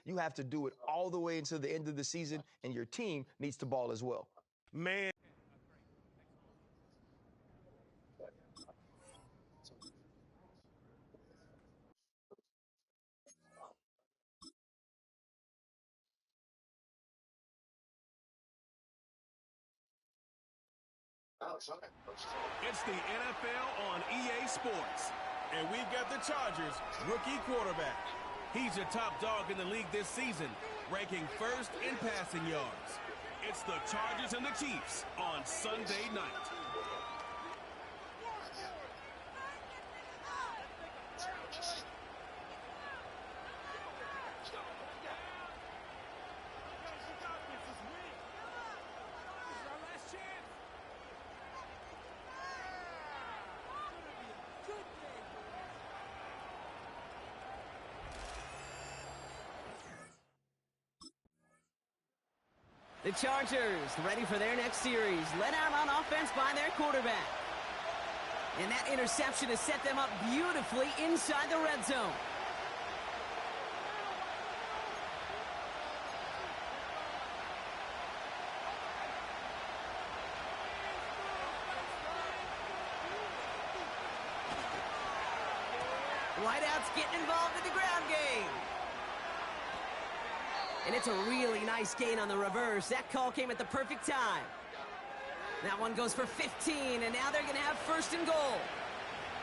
You have to do it all the way until the end of the season, and your team needs to ball as well. Man. It's the NFL on EA Sports. And we've got the Chargers' rookie quarterback. He's your top dog in the league this season, ranking first in passing yards. It's the Chargers and the Chiefs on Sunday night. The Chargers ready for their next series, led out on offense by their quarterback. And that interception has set them up beautifully inside the red zone. Wideouts getting involved in the ground game. And it's a really nice gain on the reverse. That call came at the perfect time. That one goes for 15, and now they're going to have first and goal.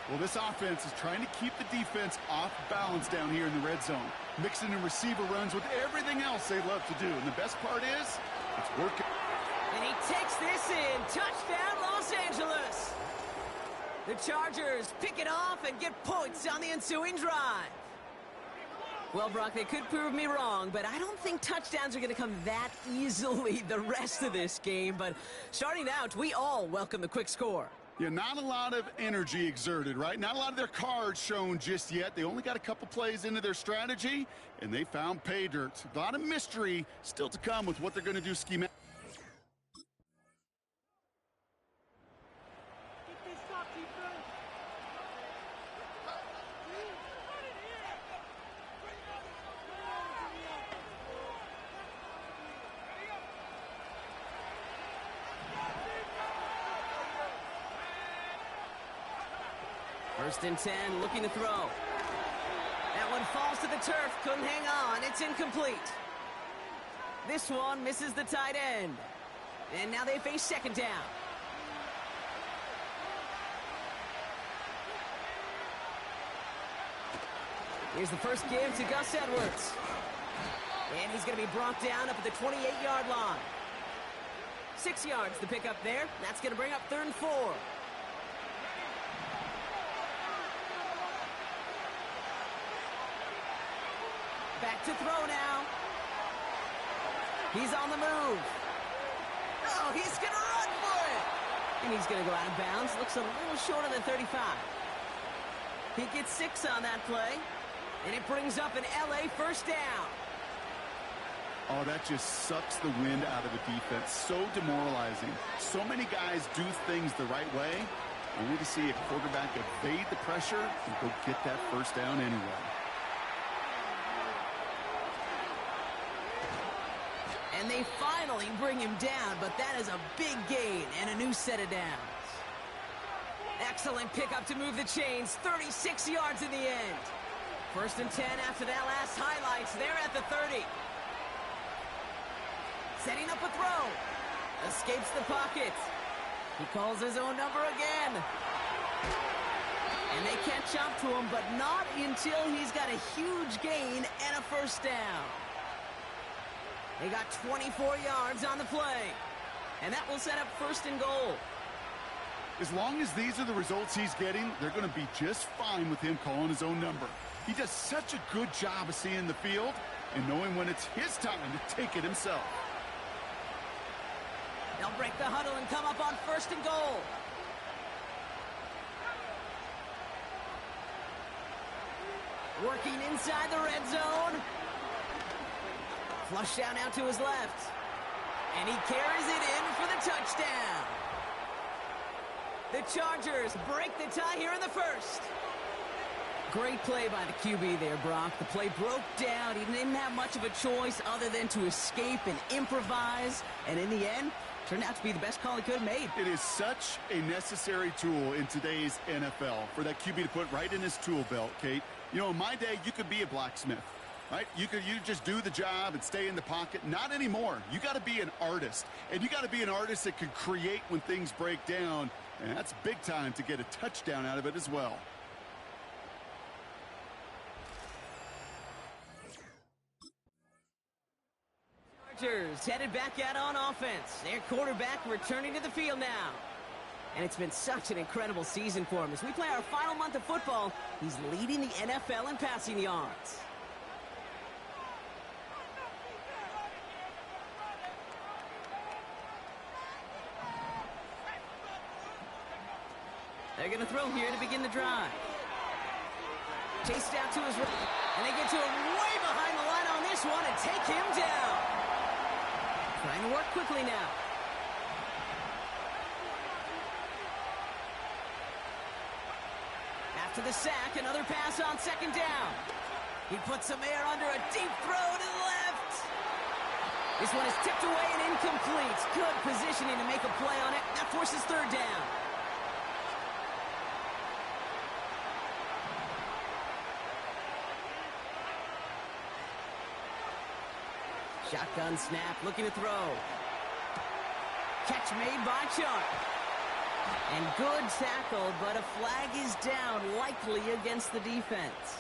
Well, this offense is trying to keep the defense off balance down here in the red zone, mixing in receiver runs with everything else they love to do. And the best part is, it's working. And he takes this in. Touchdown, Los Angeles. The Chargers pick it off and get points on the ensuing drive. Well, Brock, they could prove me wrong, but I don't think touchdowns are going to come that easily the rest of this game. But starting out, we all welcome the quick score. Yeah, not a lot of energy exerted, right? Not a lot of their cards shown just yet. They only got a couple plays into their strategy, and they found pay dirt. A lot of mystery still to come with what they're going to do schematically. First and 10, looking to throw. That one falls to the turf, couldn't hang on, it's incomplete. This one misses the tight end. And now they face second down. Here's the first give to Gus Edwards. And he's going to be brought down up at the 28-yard line. 6 yards to pick up there. That's going to bring up 3rd and 4. Back to throw now. He's on the move. Oh, he's going to run for it. And he's going to go out of bounds. Looks a little short of the 35. He gets 6 on that play. And it brings up an LA first down. Oh, that just sucks the wind out of the defense. So demoralizing. So many guys do things the right way, only to see a quarterback evade the pressure and go get that first down anyway. And they finally bring him down, but that is a big gain and a new set of downs. Excellent pickup to move the chains. 36 yards in the end. First and 10 after that last highlights. They're at the 30. Setting up a throw. Escapes the pocket. He calls his own number again. And they catch up to him, but not until he's got a huge gain and a first down. They got 24 yards on the play. And that will set up first and goal. As long as these are the results he's getting, they're going to be just fine with him calling his own number. He does such a good job of seeing the field and knowing when it's his time to take it himself. They'll break the huddle and come up on first and goal. Working inside the red zone. Flush down out to his left. And he carries it in for the touchdown. The Chargers break the tie here in the first. Great play by the QB there, Brock. The play broke down. He didn't have much of a choice other than to escape and improvise. And in the end, turned out to be the best call he could have made. It is such a necessary tool in today's NFL for that QB to put right in his tool belt, Kate. You know, in my day, you could be a blacksmith, right? You just do the job and stay in the pocket. Not anymore. You got to be an artist. And you got to be an artist that can create when things break down. And that's big time to get a touchdown out of it as well. Headed back out on offense. Their quarterback returning to the field now. And it's been such an incredible season for him. As we play our final month of football, he's leading the NFL in passing yards. They're going to throw here to begin the drive. Chased out to his right. And they get to him way behind the line on this one and take him down. Trying to work quickly now. After the sack, another pass on second down. He puts some air under a deep throw to the left. This one is tipped away and incomplete. Good positioning to make a play on it. That forces third down. Shotgun snap, looking to throw. Catch made by Chuck. And good tackle, but a flag is down, likely against the defense.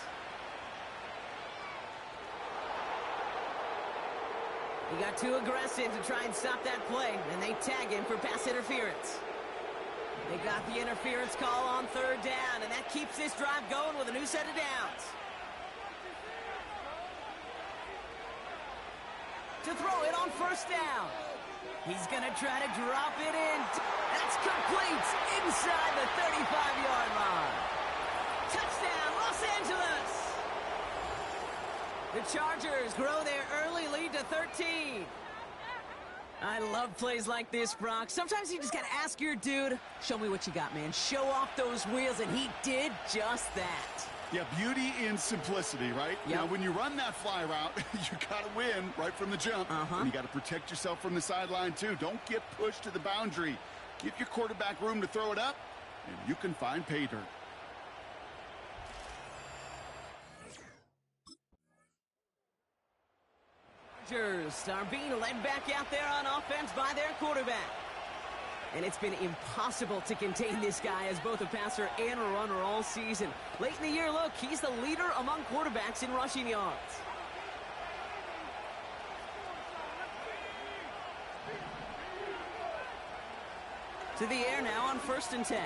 He got too aggressive to try and stop that play, and they tag him for pass interference. They got the interference call on third down, and that keeps this drive going with a new set of downs. To throw it on first down. He's going to try to drop it in. That's complete inside the 35-yard line. Touchdown, Los Angeles. The Chargers grow their early lead to 13. I love plays like this, Brock. Sometimes you just got to ask your dude, show me what you got, man. Show off those wheels, and he did just that. Yeah, beauty in simplicity, right? Yep. Now, when you run that fly route, you got to win right from the jump. And you got to protect yourself from the sideline, too. Don't get pushed to the boundary. Give your quarterback room to throw it up, and you can find pay dirt. Chargers are being led back out there on offense by their quarterback. And it's been impossible to contain this guy as both a passer and a runner all season. Late in the year, look, he's the leader among quarterbacks in rushing yards. To the air now on 1st and 10.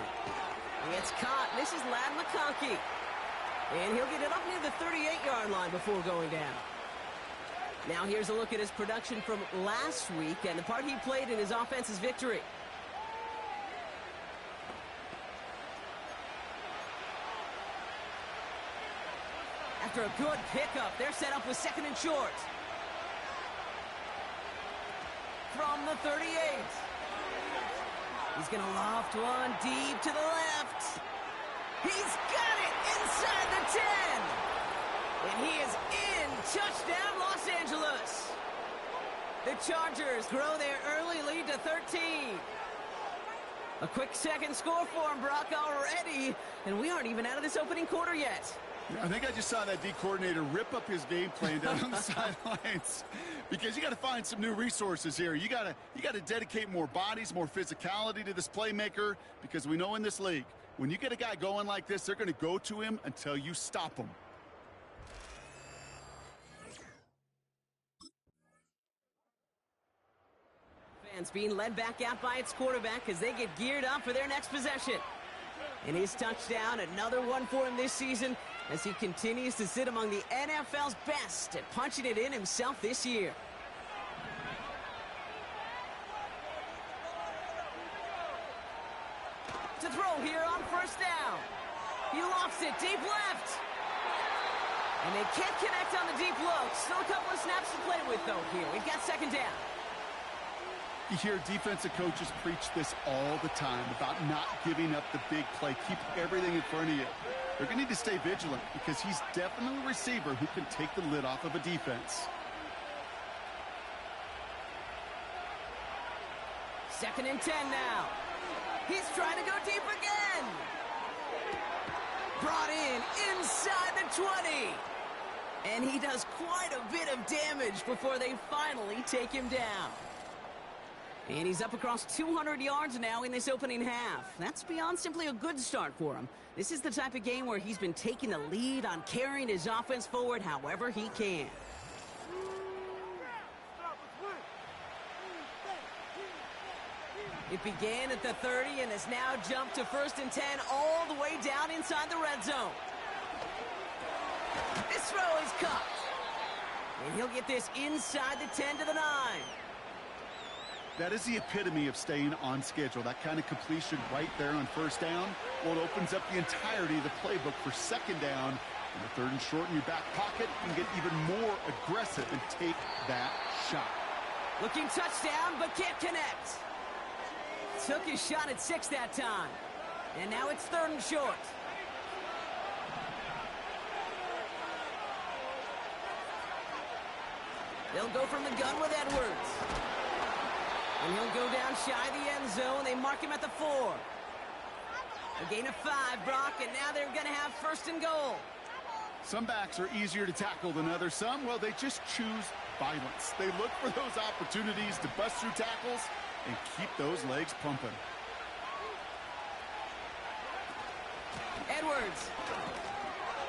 It's caught. This is Ladd McConkey. And he'll get it up near the 38-yard line before going down. Now here's a look at his production from last week and the part he played in his offense's victory. After a good pickup, they're set up with 2nd and short. From the 38. He's going to loft one deep to the left. He's got it inside the 10. And he is in. Touchdown, Los Angeles. The Chargers grow their early lead to 13. A quick second score for him, Brock, already. And we aren't even out of this opening quarter yet. I think I just saw that D coordinator rip up his game plan down on the sidelines, because you got to find some new resources here. You got to dedicate more bodies, more physicality to this playmaker, because we know in this league, when you get a guy going like this, they're going to go to him until you stop him. Fans being led back out by its quarterback as they get geared up for their next possession. And his touchdown, another one for him this season, as he continues to sit among the NFL's best at punching it in himself this year. To throw here on 1st down. He lofts it deep left. And they can't connect on the deep look. Still a couple of snaps to play with, though, here. We've got 2nd down. You hear defensive coaches preach this all the time about not giving up the big play. Keep everything in front of you. They're going to need to stay vigilant because he's definitely a receiver who can take the lid off of a defense. 2nd and 10 now. He's trying to go deep again. Brought in inside the 20. And he does quite a bit of damage before they finally take him down. And he's up across 200 yards now in this opening half. That's beyond simply a good start for him. This is the type of game where he's been taking the lead on carrying his offense forward however he can. It began at the 30 and has now jumped to 1st and 10 all the way down inside the red zone. This throw is caught. And he'll get this inside the 10 to the 9. That is the epitome of staying on schedule. That kind of completion right there on 1st down. Well, it opens up the entirety of the playbook for 2nd down. And the 3rd and short in your back pocket, you can get even more aggressive and take that shot. Looking touchdown, but can't connect. Took his shot at 6 that time. And now it's 3rd and short. They'll go from the gun with Edwards. And he'll go down shy of the end zone. They mark him at the 4. A gain of 5, Brock, and now they're going to have 1st and goal. Some backs are easier to tackle than others. Some, well, they just choose violence. They look for those opportunities to bust through tackles and keep those legs pumping. Edwards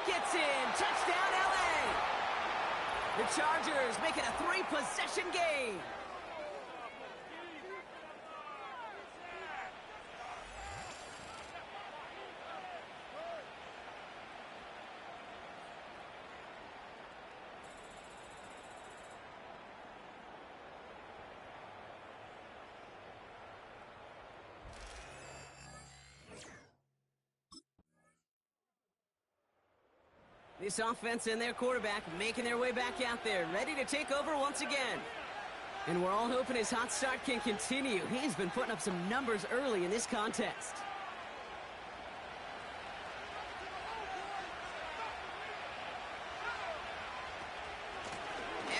gets in. Touchdown, LA. The Chargers make it a 3-possession game. This offense and their quarterback making their way back out there, ready to take over once again. And we're all hoping his hot start can continue. He's been putting up some numbers early in this contest.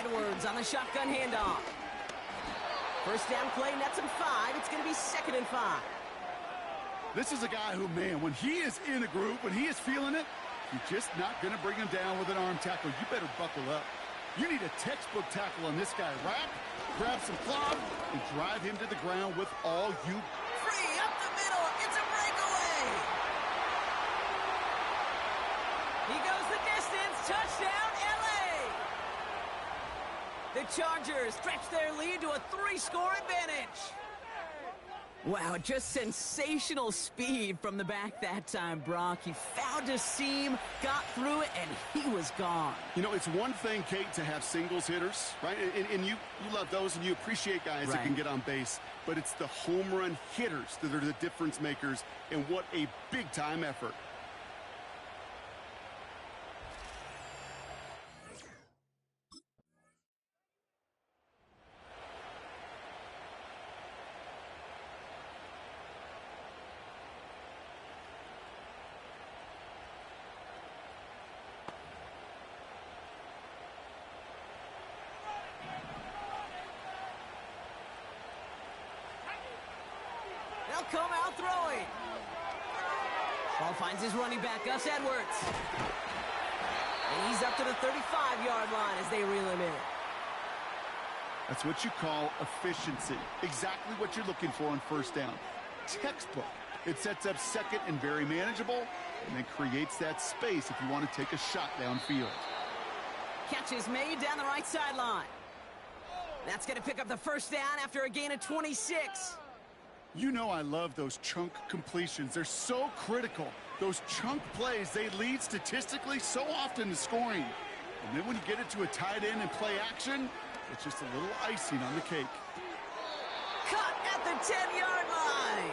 Edwards on the shotgun handoff. 1st down play, nets him 5. It's going to be 2nd and 5. This is a guy who, man, when he is in a group, when he is feeling it, you're just not going to bring him down with an arm tackle. You better buckle up. You need a textbook tackle on this guy. Wrap, grab some cloth, and drive him to the ground with all you. Free up the middle. It's a breakaway. He goes the distance. Touchdown, LA. The Chargers stretch their lead to a 3-score advantage. Wow, just sensational speed from the back that time, Brock. He found a seam, got through it, and he was gone. You know, it's one thing, Kate, to have singles hitters, right? And you love those, and you appreciate guys that can get on base. But it's the home run hitters that are the difference makers, and what a big-time effort. They'll come out throwing. Ball finds his running back, Gus Edwards. And he's up to the 35-yard line as they reel him in. That's what you call efficiency. Exactly what you're looking for on 1st down. Textbook. It sets up 2nd and very manageable, and then creates that space if you want to take a shot downfield. Catch is made down the right sideline. That's going to pick up the 1st down after a gain of 26. You know I love those chunk completions. They're so critical. Those chunk plays, they lead statistically so often to scoring. And then when you get it to a tight end and play action, it's just a little icing on the cake. Cut at the 10-yard line.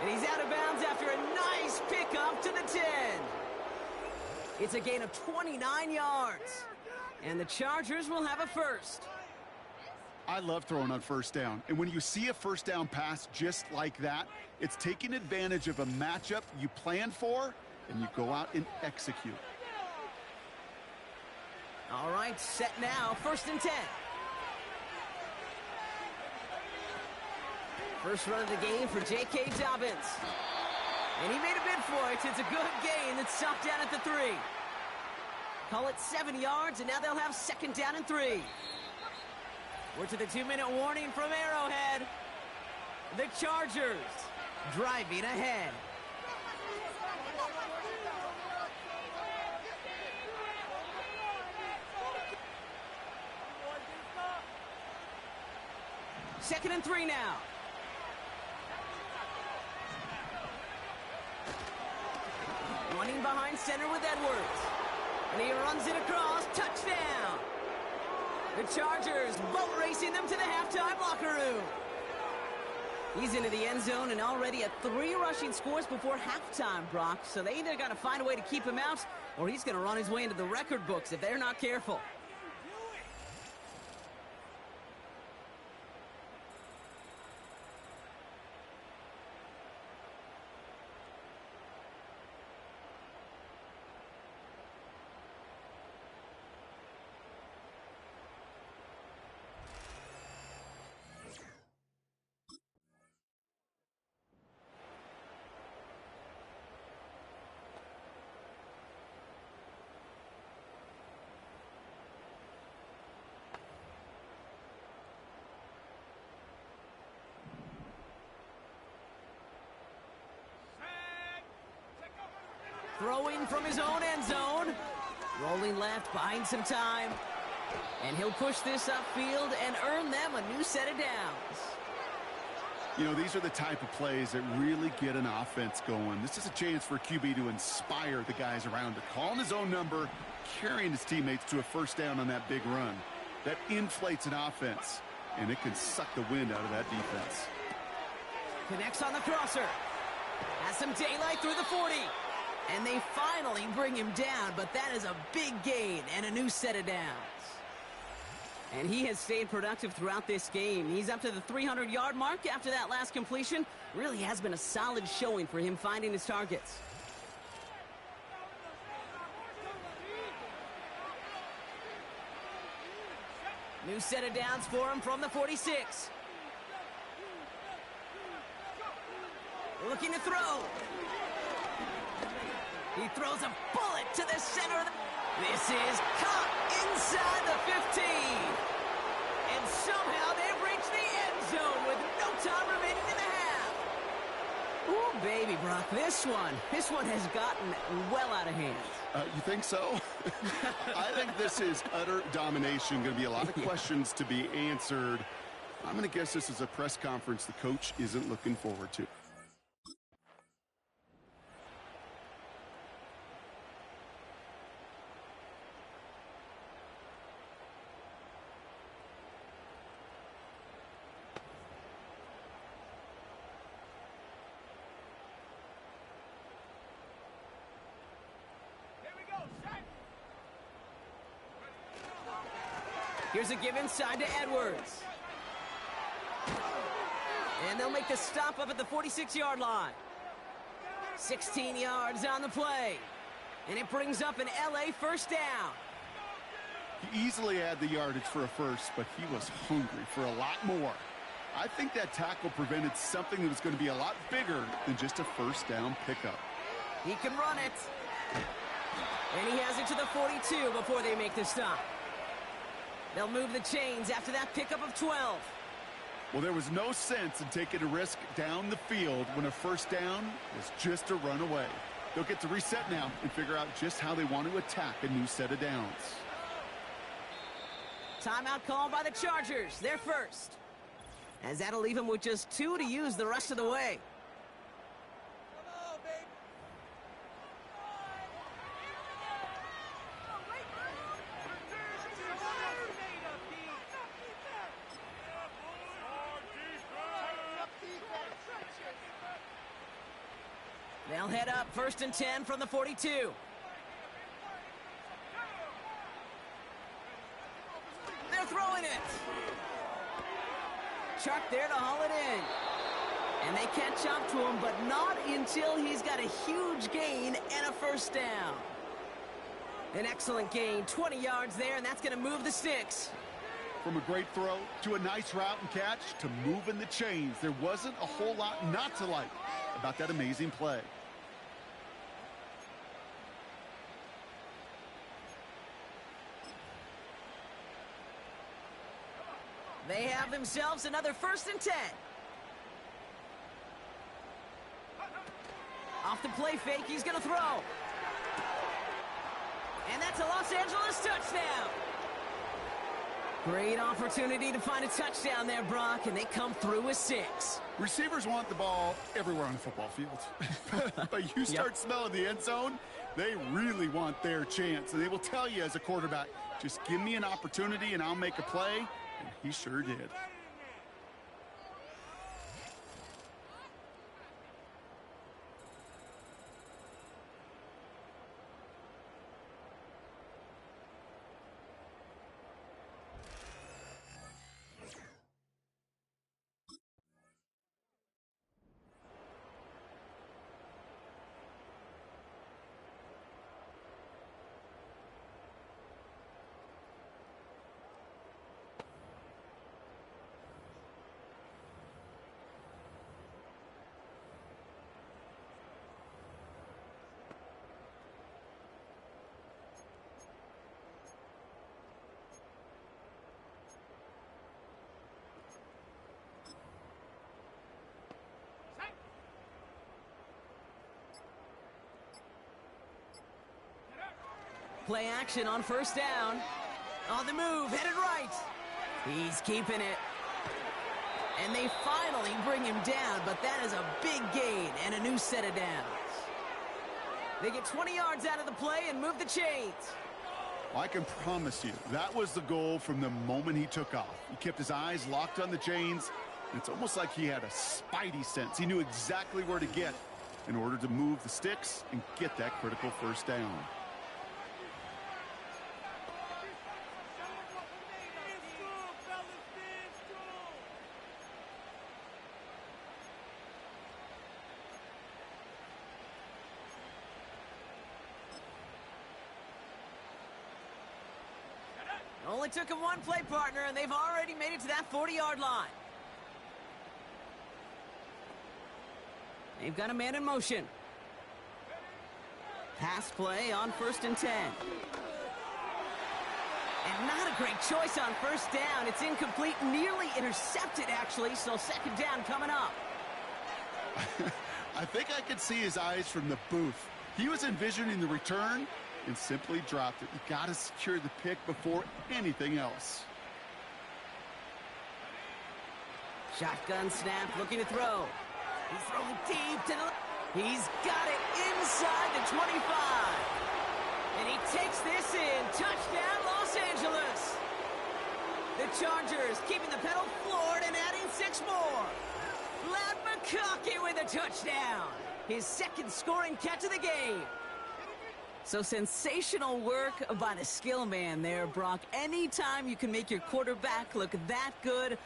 And he's out of bounds after a nice pickup to the 10. It's a gain of 29 yards. And the Chargers will have a 1st. I love throwing on 1st down. And when you see a 1st down pass just like that, it's taking advantage of a matchup you planned for, and you go out and execute. All right, set now, 1st and 10. First run of the game for J.K. Dobbins. And he made a bid for it. It's a good gain that's stopped down at the 3. Call it 7 yards, and now they'll have 2nd down and 3. We're to the 2-minute warning from Arrowhead. The Chargers driving ahead. Second and 3 now. Running behind center with Edwards. And he runs it across. Touchdown. The Chargers boat racing them to the halftime locker room. He's into the end zone and already at 3 rushing scores before halftime, Brock. So they either got to find a way to keep him out, or he's going to run his way into the record books if they're not careful. Throwing from his own end zone. Rolling left, buying some time. And he'll push this upfield and earn them a new set of downs. You know, these are the type of plays that really get an offense going. This is a chance for QB to inspire the guys around him. Calling his own number, carrying his teammates to a 1st down on that big run. That inflates an offense, and it can suck the wind out of that defense. Connects on the crosser. Has some daylight through the 40. And they finally bring him down, but that is a big gain and a new set of downs. And he has stayed productive throughout this game. He's up to the 300-yard mark after that last completion. Really has been a solid showing for him finding his targets. New set of downs for him from the 46. Looking to throw. He throws a bullet to the center of the... This is caught inside the 15. And somehow they've reached the end zone with no time remaining in the half. Ooh, baby, Brock, this one has gotten well out of hand. You think so? I think this is utter domination. Going to be a lot of questions to be answered. I'm going to guess this is a press conference the coach isn't looking forward to. Here's a give inside to Edwards. And they'll make the stop up at the 46-yard line. 16 yards on the play. And it brings up an LA 1st down. He easily had the yardage for a first, but he was hungry for a lot more. I think that tackle prevented something that was going to be a lot bigger than just a 1st down pickup. He can run it. And he has it to the 42 before they make the stop. They'll move the chains after that pickup of 12. Well, there was no sense in taking a risk down the field when a 1st down was just a run away. They'll get to reset now and figure out just how they want to attack a new set of downs. Timeout called by the Chargers. They're first. As that'll leave them with just 2 to use the rest of the way. They'll head up 1st and 10 from the 42. They're throwing it. Chuck there to haul it in. And they catch up to him, but not until he's got a huge gain and a first down. An excellent gain, 20 yards there, and that's going to move the sticks. From a great throw to a nice route and catch to moving the chains, there wasn't a whole lot not to like about that amazing play. They have themselves another 1st and 10. Off the play fake, he's going to throw. And that's a Los Angeles touchdown. Great opportunity to find a touchdown there, Brock, and they come through with 6. Receivers want the ball everywhere on the football field. But you start smelling the end zone, they really want their chance. And they will tell you as a quarterback, just give me an opportunity and I'll make a play. And he sure did. Play action on 1st down. On the move, headed right. He's keeping it. And they finally bring him down, but that is a big gain and a new set of downs. They get 20 yards out of the play and move the chains. Well, I can promise you, that was the goal from the moment he took off. He kept his eyes locked on the chains, and it's almost like he had a spidey sense. He knew exactly where to get in order to move the sticks and get that critical 1st down. Only took him one play partner, and they've already made it to that 40-yard line. They've got a man in motion. Pass play on 1st and 10. And not a great choice on 1st down. It's incomplete, nearly intercepted, actually, so 2nd down coming up. I think I could see his eyes from the booth. He was envisioning the return and simply dropped it. You got to secure the pick before anything else. Shotgun snap, looking to throw. He's throwing deep to the... He's got it inside the 25. And he takes this in. Touchdown, Los Angeles. The Chargers keeping the pedal floored and adding 6 more. Lad McConkey with a touchdown. His 2nd scoring catch of the game. So sensational work by the skill man there, Brock. Anytime you can make your quarterback look that good,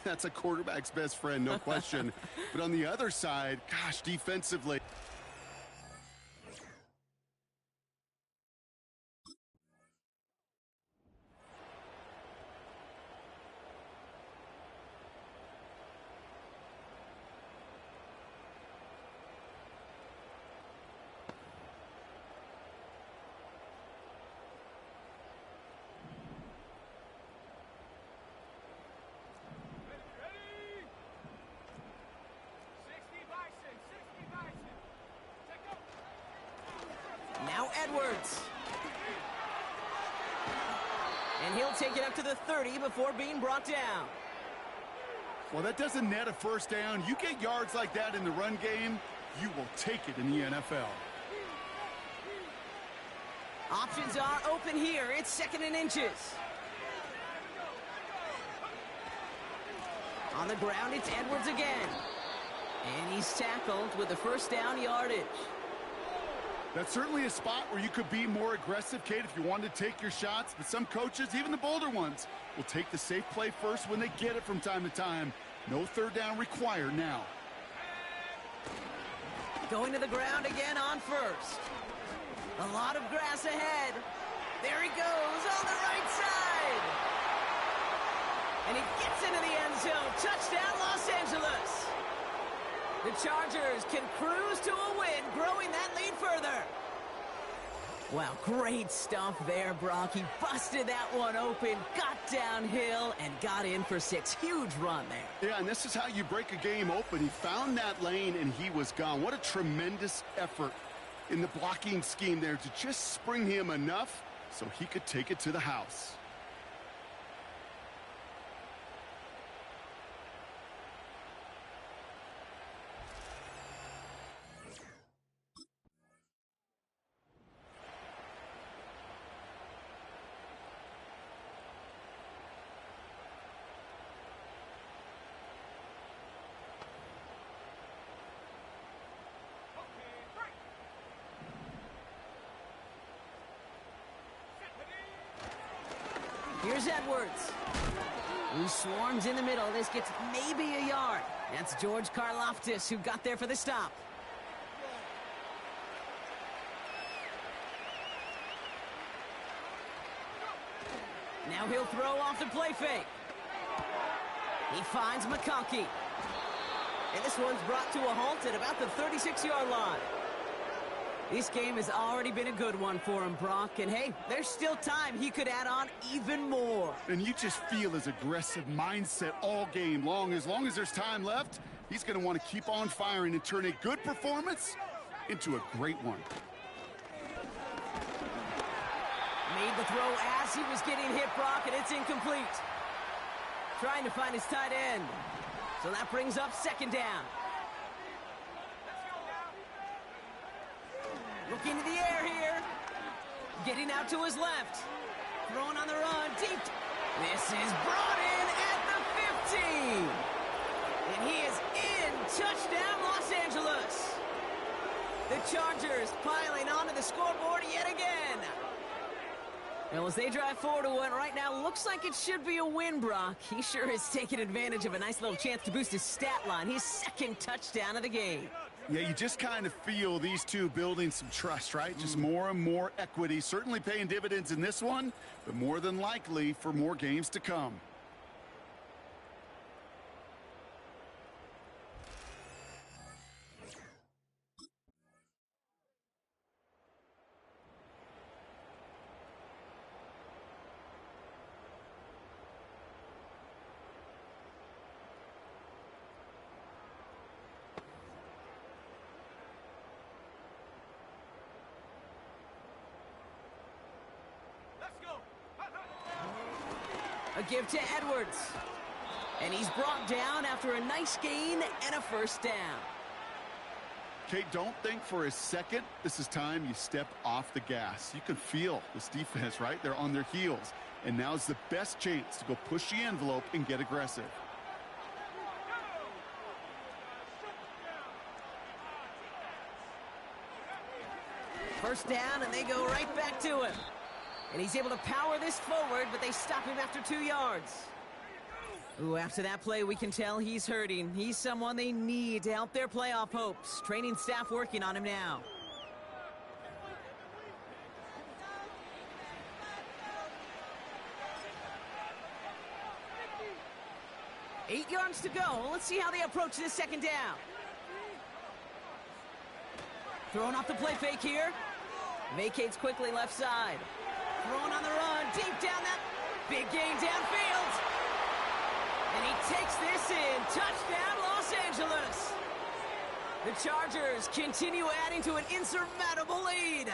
That's a quarterback's best friend, no question. But on the other side, gosh, defensively. Edwards. And he'll take it up to the 30 before being brought down. Well, that doesn't net a 1st down. You get yards like that in the run game, you will take it in the NFL. Options are open here. It's 2nd and inches. On the ground, it's Edwards again. And he's tackled with the 1st down yardage. That's certainly a spot where you could be more aggressive, Kate, if you wanted to take your shots. But some coaches, even the bolder ones, will take the safe play first when they get it from time to time. No third down required now. Going to the ground again on first. A lot of grass ahead. There he goes on the right side. And he gets into the end zone. Touchdown, Los Angeles. The Chargers can cruise to a win, growing that lead further. Wow, great stuff there, Brock. He busted that one open, got downhill, and got in for 6. Huge run there. Yeah, and this is how you break a game open. He found that lane, and he was gone. What a tremendous effort in the blocking scheme there to just spring him enough so he could take it to the house. Here's Edwards, who swarms in the middle. This gets maybe a yard. That's George Karlaftis, who got there for the stop. Now he'll throw off the play fake. He finds McConkey. And this one's brought to a halt at about the 36-yard line. This game has already been a good one for him, Brock. And, hey, there's still time. He could add on even more. And you just feel his aggressive mindset all game long. As long as there's time left, he's going to want to keep on firing and turn a good performance into a great one. Made the throw as he was getting hit, Brock, and it's incomplete. Trying to find his tight end. So that brings up second down. Looking to the air here. Getting out to his left. Throwing on the run. Deep. This is brought in at the 15. And he is in. Touchdown, Los Angeles. The Chargers piling onto the scoreboard yet again. Well, as they drive forward to what right now looks like it should be a win, Brock. He sure has taken advantage of a nice little chance to boost his stat line. His second touchdown of the game. Yeah, you just kind of feel these two building some trust, right? Just more and more equity. Certainly paying dividends in this one, but more than likely for more games to come. A give to Edwards. And he's brought down after a nice gain and a first down. Kate, don't think for a second this is time you step off the gas. You can feel this defense, right? They're on their heels. And now's the best chance to go push the envelope and get aggressive. First down, and they go right back to him. And he's able to power this forward, but they stop him after 2 yards. Ooh, after that play, we can tell he's hurting. He's someone they need to help their playoff hopes. Training staff working on him now. Eight yards to go. Let's see how they approach this second down. Throwing off the play fake here. Vacates quickly left side. Throwing on the run, deep down that big gain downfield. And he takes this in. Touchdown, Los Angeles. The Chargers continue adding to an insurmountable lead.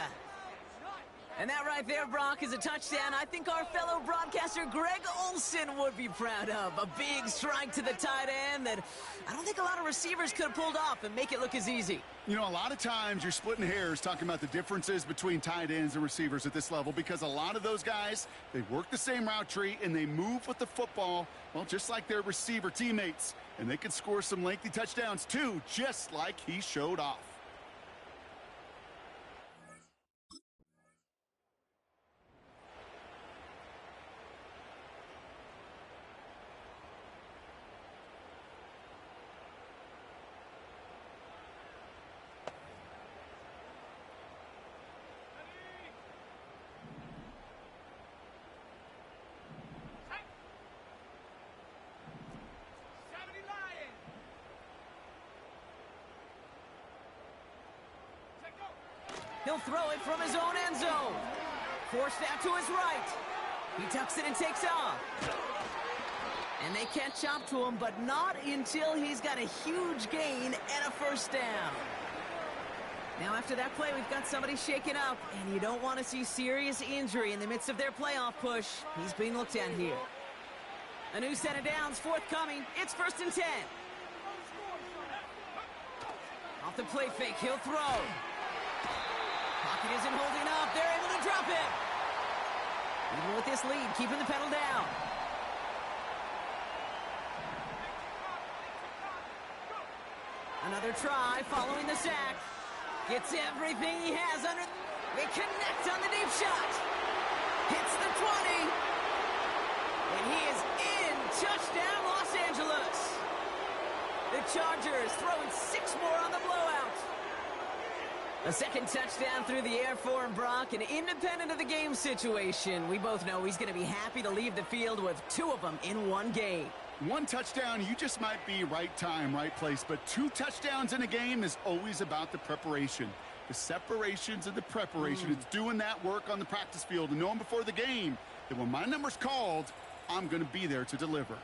And that right there, Brock, is a touchdown I think our fellow broadcaster Greg Olsen would be proud of. A big strike to the tight end that I don't think a lot of receivers could have pulled off and make it look as easy. You know, a lot of times you're splitting hairs talking about the differences between tight ends and receivers at this level because a lot of those guys, they work the same route tree and they move with the football, well, just like their receiver teammates. And they can score some lengthy touchdowns too, just like he showed off. He'll throw it from his own end zone. Forced out to his right. He tucks it and takes off. And they catch up to him, but not until he's got a huge gain and a first down. Now, after that play, we've got somebody shaken up, and you don't want to see serious injury in the midst of their playoff push. He's being looked at here. A new set of downs forthcoming. It's 1st and 10. Off the play fake, he'll throw. Pocket isn't holding up. They're able to drop it. Even with this lead, keeping the pedal down. Another try following the sack. Gets everything he has under. They connect on the deep shot. Hits the 20. And he is in. Touchdown, Los Angeles. The Chargers throwing 6 more on the blowout. A second touchdown through the air for Brock, and independent of the game situation, we both know he's going to be happy to leave the field with 2 of them in one game. 1 touchdown, you just might be right time, right place. But 2 touchdowns in a game is always about the preparation. The separations and the preparation. It's doing that work on the practice field and knowing before the game that when my number's called, I'm going to be there to deliver.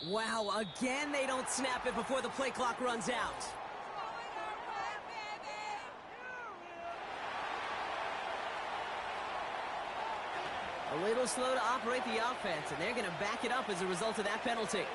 Wow, again they don't snap it before the play clock runs out. A little slow to operate the offense, and they're going to back it up as a result of that penalty.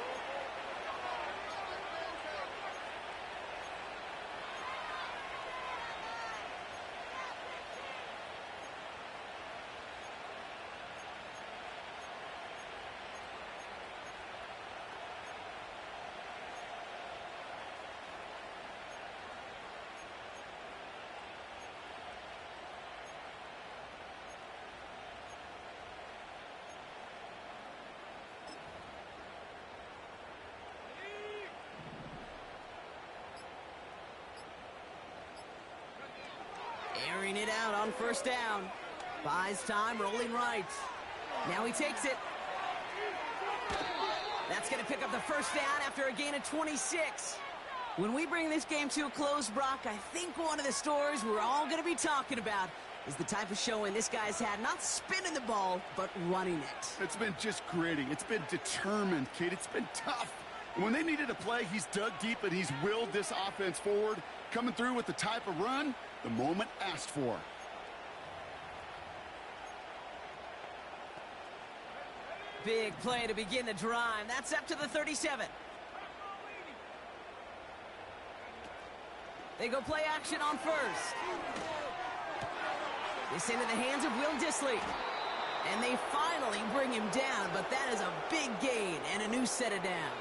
Airing it out on 1st down. Buys time, rolling right. Now he takes it. That's going to pick up the 1st down after a gain of 26. When we bring this game to a close, Brock, I think one of the stories we're all going to be talking about is the type of showing this guy's had, not spinning the ball, but running it. It's been just gritty. It's been determined, kid. It's been tough. And when they needed a play, he's dug deep and he's willed this offense forward, coming through with the type of run the moment asked for. Big play to begin the drive. That's up to the 37. They go play action on 1st. This into the hands of Will Dissly. And they finally bring him down, but that is a big gain and a new set of downs.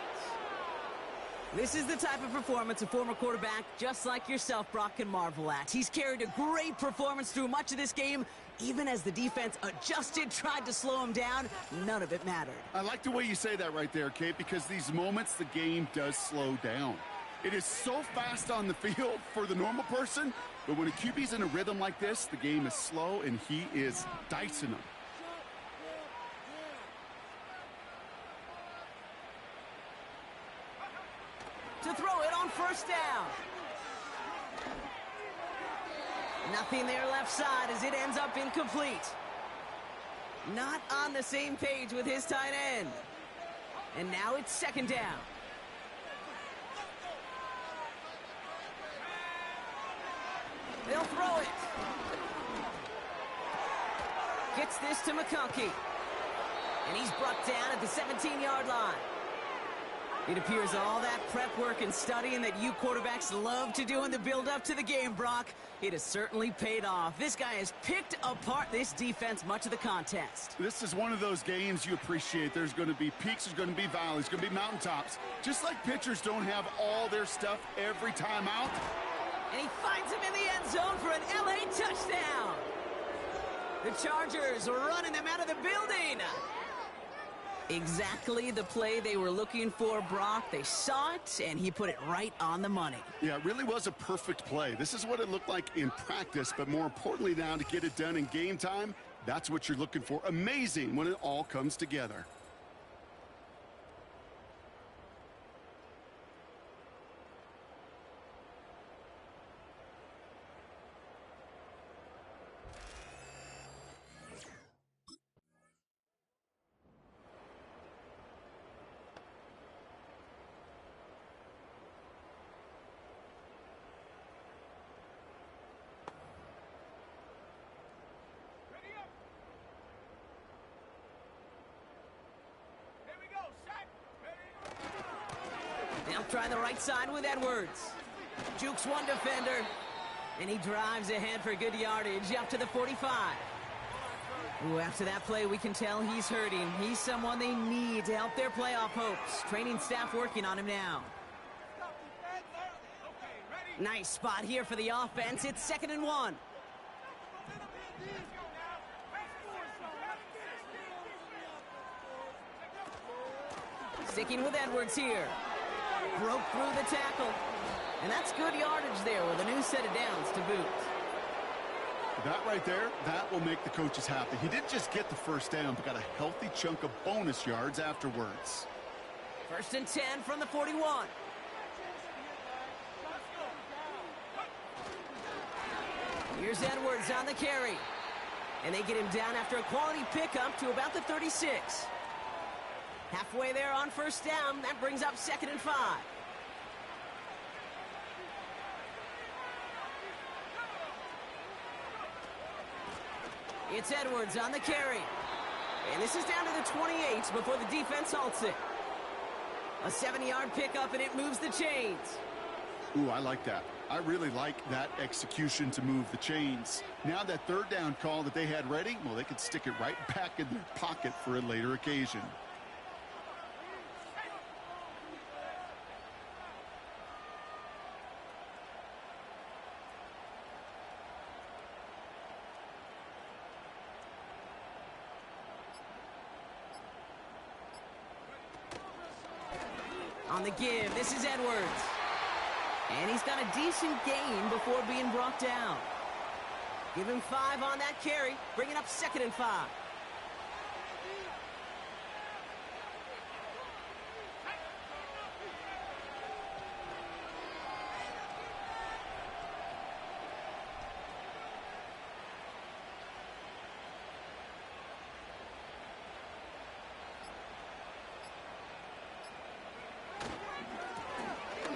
This is the type of performance a former quarterback just like yourself, Brock, can marvel at. He's carried a great performance through much of this game. Even as the defense adjusted, tried to slow him down, none of it mattered. I like the way you say that right there, Kate, because these moments the game does slow down. It is so fast on the field for the normal person, but when a QB's in a rhythm like this, the game is slow and he is dicing them. To throw it on 1st down. Nothing there left side as it ends up incomplete. Not on the same page with his tight end. And now it's 2nd down. They'll throw it. Gets this to McConkey. And he's brought down at the 17-yard line. It appears all that prep work and studying that you quarterbacks love to do in the build-up to the game, Brock, it has certainly paid off. This guy has picked apart this defense much of the contest. This is one of those games you appreciate. There's going to be peaks, there's going to be valleys, there's going to be mountaintops. Just like pitchers don't have all their stuff every time out. And he finds him in the end zone for an LA touchdown. The Chargers are running them out of the building. Exactly the play they were looking for, Brock. They saw it, and he put it right on the money. Yeah, it really was a perfect play. This is what it looked like in practice, but more importantly now to get it done in game time, that's what you're looking for. Amazing when it all comes together. Now try the right side with Edwards. Jukes one defender, and he drives ahead for good yardage up to the 45. Ooh, after that play, we can tell he's hurting. He's someone they need to help their playoff hopes. Training staff working on him now. Nice spot here for the offense. It's 2nd and 1. Sticking with Edwards here. Broke through the tackle. And that's good yardage there with a new set of downs to boot. That right there, that will make the coaches happy. He didn't just get the first down, but got a healthy chunk of bonus yards afterwards. 1st and 10 from the 41. Here's Edwards on the carry. And they get him down after a quality pickup to about the 36. Halfway there on 1st down. That brings up 2nd and 5. It's Edwards on the carry. And this is down to the 28 before the defense halts it. A 7-yard pickup, and it moves the chains. Ooh, I like that. I really like that execution to move the chains. Now that 3rd down call that they had ready, well, they could stick it right back in their pocket for a later occasion. On the give, this is Edwards. And he's got a decent gain before being brought down. Give him 5 on that carry, bringing up 2nd and 5.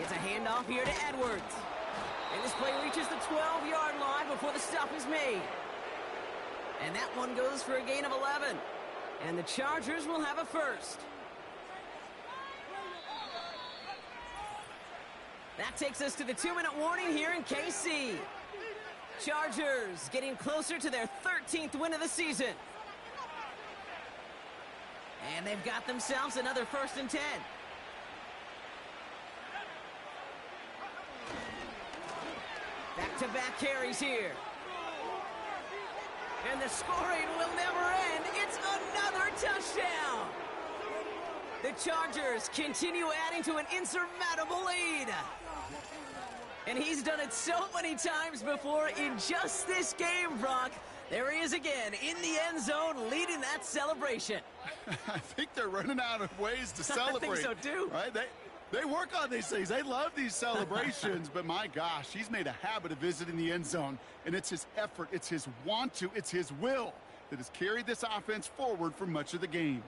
It's a handoff here to Edwards. And this play reaches the 12-yard line before the stop is made. And that one goes for a gain of 11. And the Chargers will have a first. That takes us to the 2-minute warning here in KC. Chargers getting closer to their 13th win of the season. And they've got themselves another 1st and 10. Back-to-back carries here. And the scoring will never end. It's another touchdown. The Chargers continue adding to an insurmountable lead. And he's done it so many times before in just this game, Brock. There he is again in the end zone leading that celebration. I think they're running out of ways to celebrate. I think so, too. Right? They work on these things. They love these celebrations, but my gosh, he's made a habit of visiting the end zone, and it's his effort, it's his want to, it's his will that has carried this offense forward for much of the game.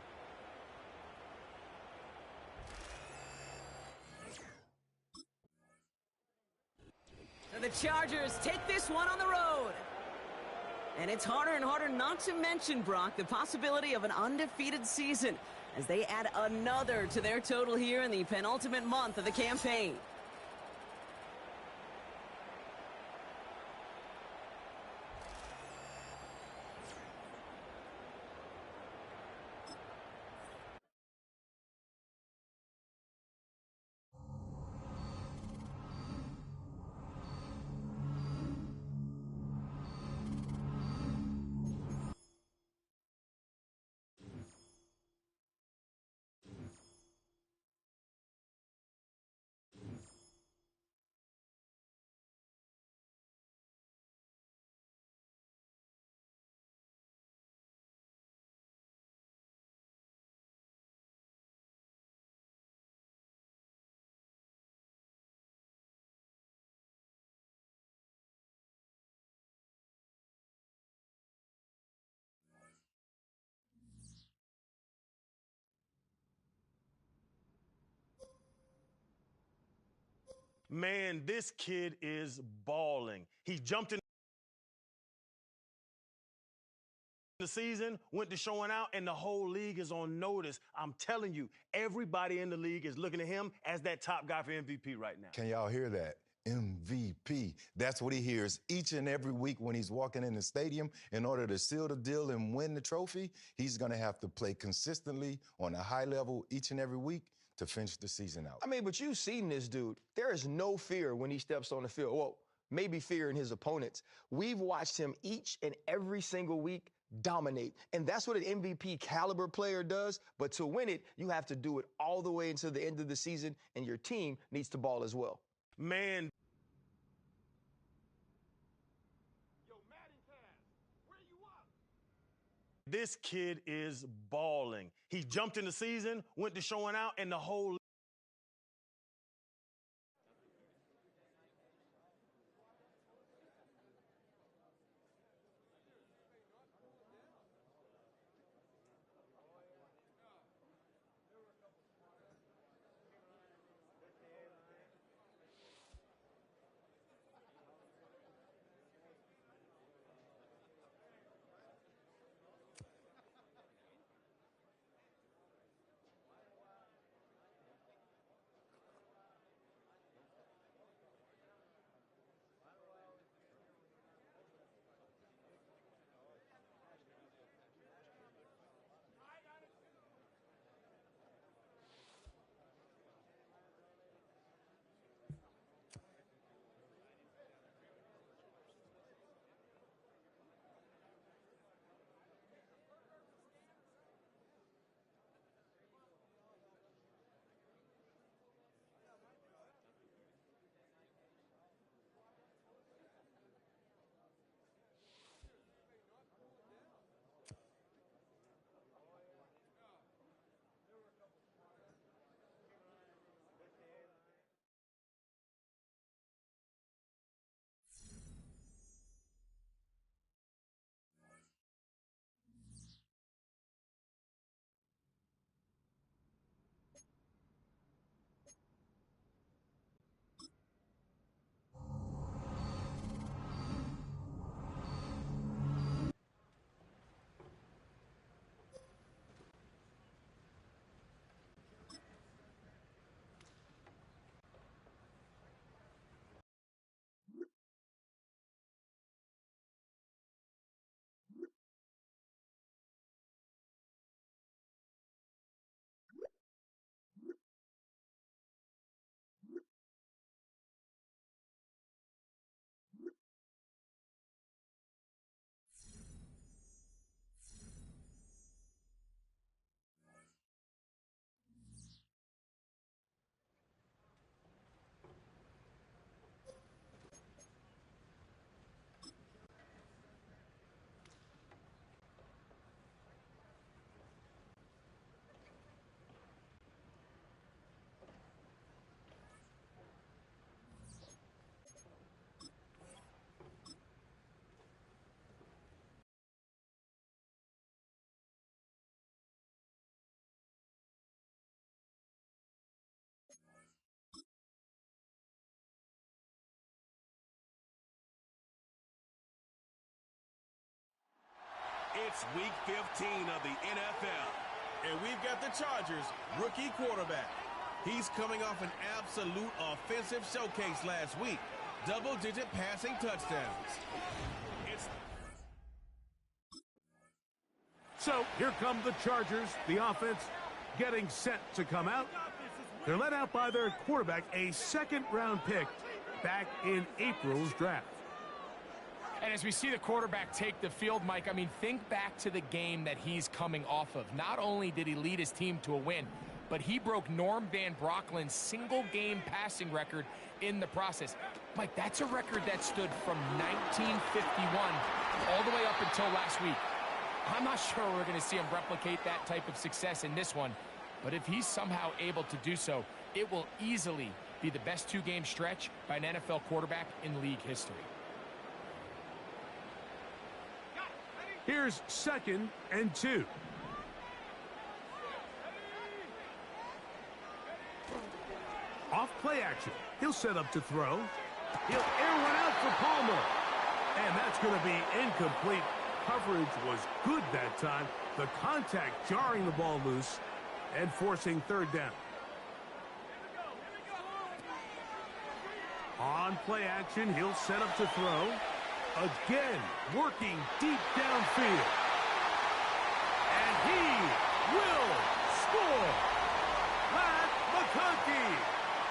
So the Chargers take this one on the road. And it's harder and harder not to mention, Brock, the possibility of an undefeated season as they add another to their total here in the penultimate month of the campaign. Man, this kid is balling. He jumped in the season, went to showing out, and the whole league is on notice. I'm telling you, everybody in the league is looking at him as that top guy for MVP right now. Can y'all hear that? MVP. That's what he hears each and every week when he's walking in the stadium. In order to seal the deal and win the trophy, he's going to have to play consistently on a high level each and every week to finish the season out. I mean, but you've seen this dude. There is no fear when he steps on the field. Well, maybe fear in his opponents. We've watched him each and every single week dominate. And that's what an MVP caliber player does. But to win it, you have to do it all the way until the end of the season, and your team needs to ball as well. Man. This kid is balling. He jumped in the season, went to showing out, and the whole It's week 15 of the NFL. And we've got the Chargers rookie quarterback. He's coming off an absolute offensive showcase last week. Double-digit passing touchdowns. So here come the Chargers, the offense getting set to come out. They're led out by their quarterback, a second-round pick back in April's draft. And as we see the quarterback take the field, Mike, I mean, think back to the game that he's coming off of. Not only did he lead his team to a win, but he broke Norm Van Brocklin's single-game passing record in the process. Mike, that's a record that stood from 1951 all the way up until last week. I'm not sure we're going to see him replicate that type of success in this one, but if he's somehow able to do so, it will easily be the best two-game stretch by an NFL quarterback in league history. Here's 2nd and 2. Off play action. He'll set up to throw. He'll air one out for Palmer. And that's going to be incomplete. Coverage was good that time. The contact jarring the ball loose and forcing 3rd down. On play action, he'll set up to throw. Again, working deep downfield. And he will score. Pat McConkey.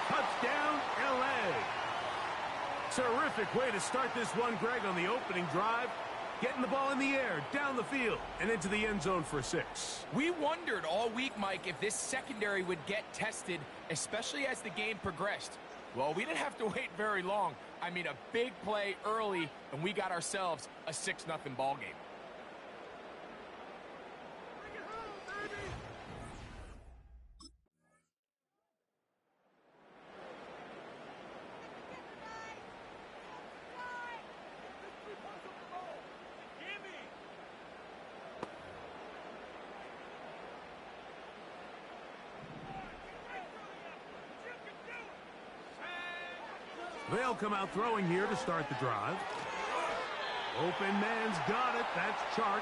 Touchdown, L.A. Terrific way to start this one, Greg, on the opening drive. Getting the ball in the air, down the field, and into the end zone for 6. We wondered all week, Mike, if this secondary would get tested, especially as the game progressed. Well, we didn't have to wait very long. I mean, a big play early, and we got ourselves a 6-0 ball game. They'll come out throwing here to start the drive. Open man's got it. That's Chark.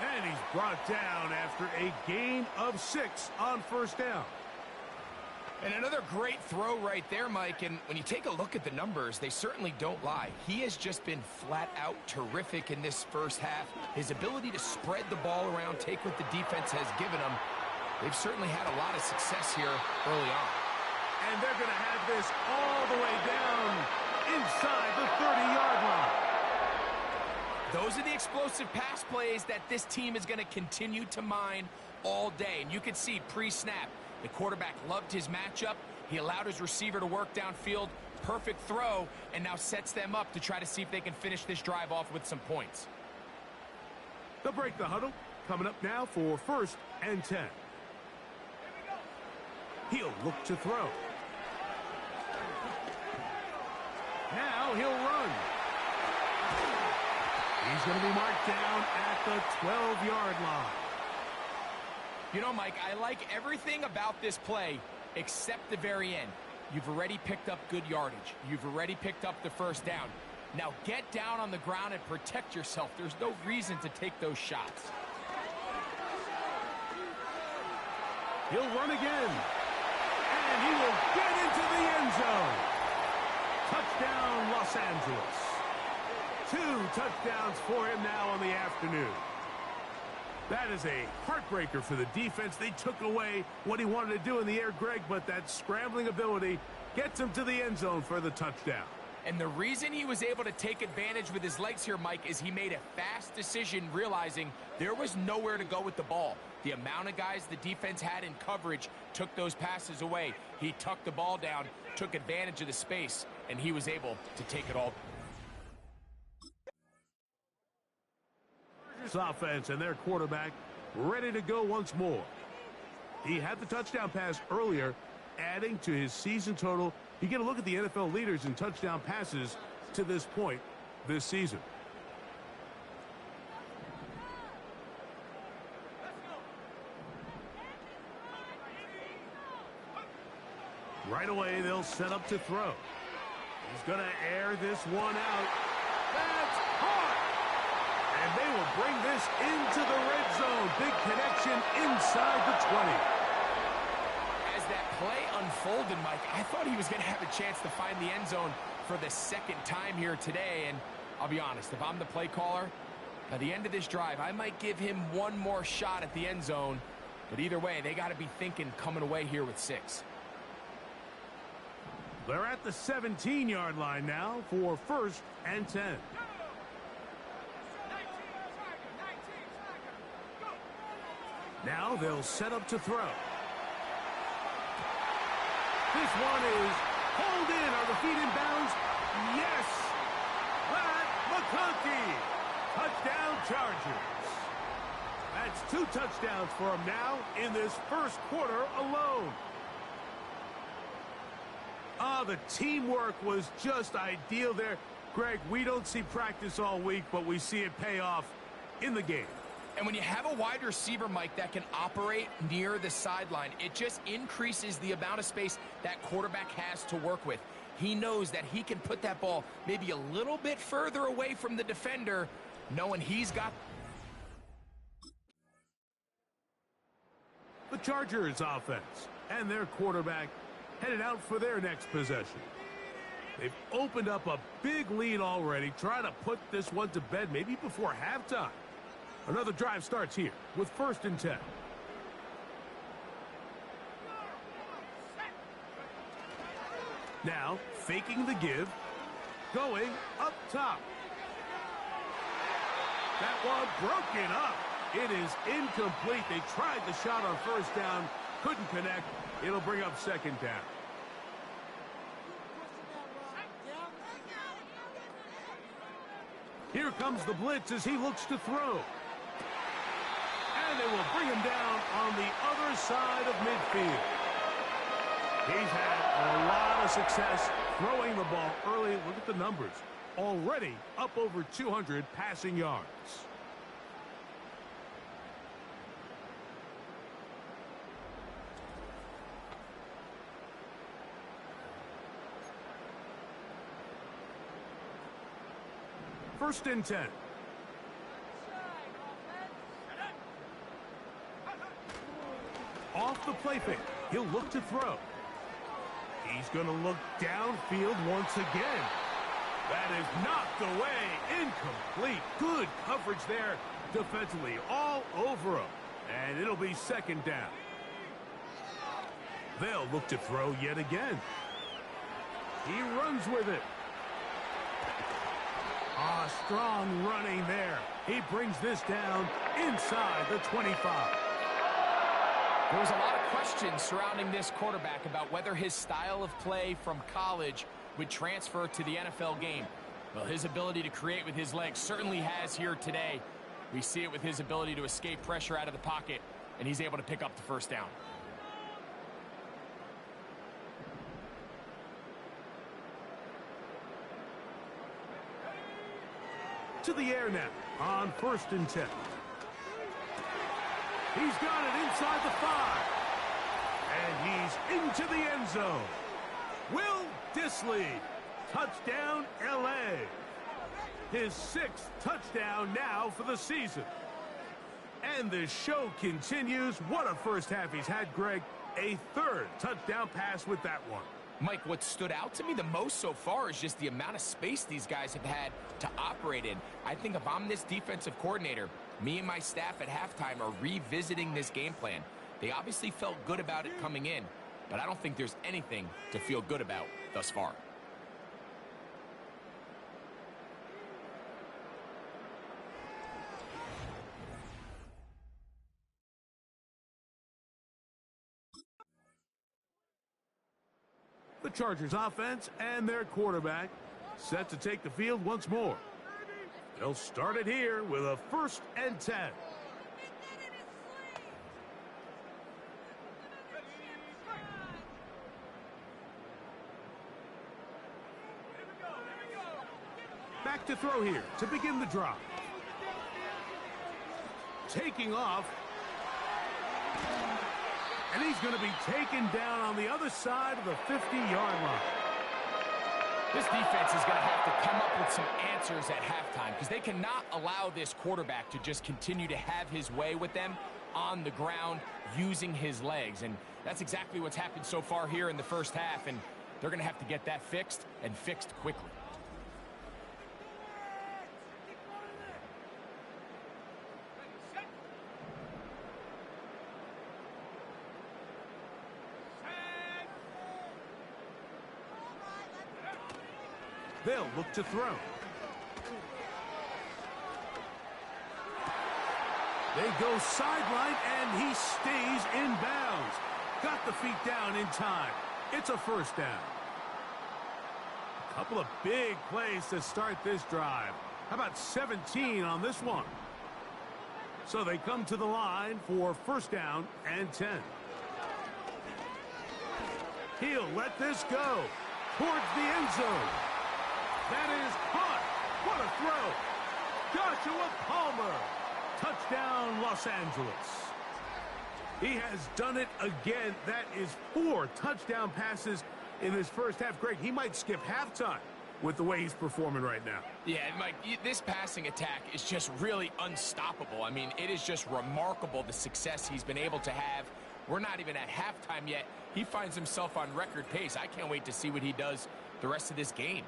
And he's brought down after a gain of 6 on 1st down. And another great throw right there, Mike. And when you take a look at the numbers, they certainly don't lie. He has just been flat out terrific in this first half. His ability to spread the ball around, take what the defense has given him. They've certainly had a lot of success here early on. And they're going to have this all the way down inside the 30-yard line. Those are the explosive pass plays that this team is going to continue to mine all day. And you can see pre-snap, the quarterback loved his matchup. He allowed his receiver to work downfield. Perfect throw, and now sets them up to try to see if they can finish this drive off with some points. They'll break the huddle. Coming up now for 1st and 10. He'll look to throw. Now he'll run. He's going to be marked down at the 12-yard line. You know, Mike, I like everything about this play except the very end. You've already picked up good yardage. You've already picked up the 1st down. Now get down on the ground and protect yourself. There's no reason to take those shots. He'll run again. And he will get into the end zone. Touchdown, Los Angeles. 2 touchdowns for him now on the afternoon. That is a heartbreaker for the defense. They took away what he wanted to do in the air, Greg, but that scrambling ability gets him to the end zone for the touchdown. And the reason he was able to take advantage with his legs here, Mike, is he made a fast decision realizing there was nowhere to go with the ball. The amount of guys the defense had in coverage took those passes away. He tucked the ball down, took advantage of the space, and he was able to take it all. Offense and their quarterback ready to go once more. He had the touchdown pass earlier, adding to his season total. You get a look at the NFL leaders in touchdown passes to this point this season. Right away, they'll set up to throw. He's going to air this one out. That's caught. and they will bring this into the red zone. Big connection inside the 20. As that play unfolded, Mike, I thought he was going to have a chance to find the end zone for the second time here today. And I'll be honest, if I'm the play caller, by the end of this drive, I might give him one more shot at the end zone. But either way, they got to be thinking coming away here with 6. They're at the 17-yard line now for 1st and 10. Now they'll set up to throw. This one is hauled in. Are the feet in bounds? Yes! Brad McConkey. Touchdown Chargers. That's 2 touchdowns for him now in this first quarter alone. The teamwork was just ideal there. Greg, we don't see practice all week, but we see it pay off in the game. And when you have a wide receiver, Mike, that can operate near the sideline, it just increases the amount of space that quarterback has to work with. He knows that he can put that ball maybe a little bit further away from the defender, knowing he's got... The Chargers offense and their quarterback headed out for their next possession. They've opened up a big lead already, trying to put this one to bed maybe before halftime. Another drive starts here with 1st and 10. Now, faking the give, going up top. That one broken up. It is incomplete. They tried the shot on 1st down, couldn't connect. It'll bring up 2nd down. Here comes the blitz as he looks to throw. And they will bring him down on the other side of midfield. He's had a lot of success throwing the ball early. Look at the numbers. Already up over 200 passing yards. First and 10. Off the play fake. He'll look to throw. He's going to look downfield once again. That is knocked away. Incomplete. Good coverage there defensively. All over him. And it'll be 2nd down. They'll look to throw yet again. He runs with it. Strong running there. He brings this down inside the 25. There was a lot of questions surrounding this quarterback about whether his style of play from college would transfer to the NFL game. Well, his ability to create with his legs certainly has here today. We see it with his ability to escape pressure out of the pocket, and he's able to pick up the 1st down. To the air now on 1st and 10. He's got it inside the 5. And he's into the end zone. Will Dissly. Touchdown, L.A. His 6th touchdown now for the season. And the show continues. What a first half he's had, Greg. A 3rd touchdown pass with that one. Mike, what stood out to me the most so far is just the amount of space these guys have had to operate in. I think if I'm this defensive coordinator, me and my staff at halftime are revisiting this game plan. They obviously felt good about it coming in, but I don't think there's anything to feel good about thus far. The Chargers offense and their quarterback set to take the field once more. They'll start it here with a 1st and 10. Back to throw here to begin the drive. Taking off. And he's going to be taken down on the other side of the 50-yard line. This defense is going to have to come up with some answers at halftime because they cannot allow this quarterback to just continue to have his way with them on the ground using his legs. And that's exactly what's happened so far here in the first half, and they're going to have to get that fixed and fixed quickly. They'll look to throw. They go sideline, and he stays in bounds. Got the feet down in time. It's a first down. A couple of big plays to start this drive. How about 17 on this one? So they come to the line for first down and 10. He'll let this go towards the end zone. That is caught. What a throw. Joshua Palmer. Touchdown, Los Angeles. He has done it again. That is 4 touchdown passes in his first half. Greg, he might skip halftime with the way he's performing right now. Yeah, Mike, this passing attack is just really unstoppable. I mean, it is just remarkable the success he's been able to have. We're not even at halftime yet. He finds himself on record pace. I can't wait to see what he does the rest of this game.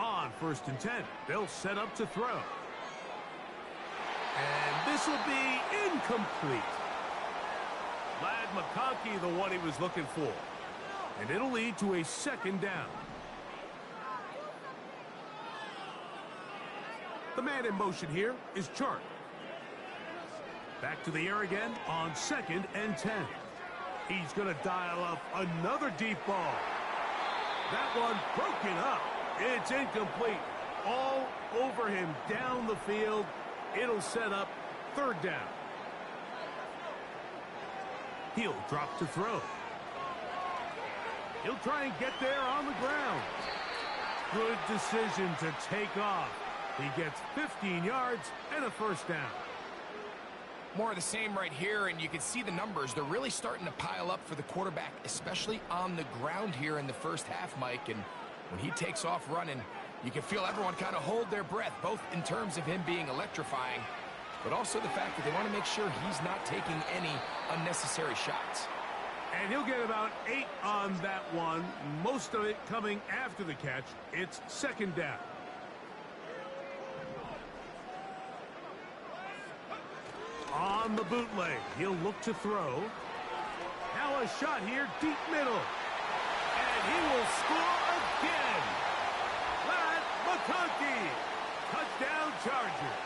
On first and 10, they'll set up to throw. And this will be incomplete. Lad McConkey, the one he was looking for. And it'll lead to a second down. The man in motion here is Chark. Back to the air again on second and 10. He's going to dial up another deep ball. That one broken up. It's incomplete. All over him down the field. It'll set up third down. He'll drop to throw. He'll try and get there on the ground. Good decision to take off. He gets 15 yards and a first down. More of the same right here, and you can see the numbers. They're really starting to pile up for the quarterback, especially on the ground here in the first half, Mike. And when he takes off running, you can feel everyone kind of hold their breath, both in terms of him being electrifying, but also the fact that they want to make sure he's not taking any unnecessary shots. And he'll get about 8 on that one, most of it coming after the catch. It's second down. On the bootleg, he'll look to throw. Now a shot here, deep middle. And he will score again. Lad McConkey. Touchdown Chargers.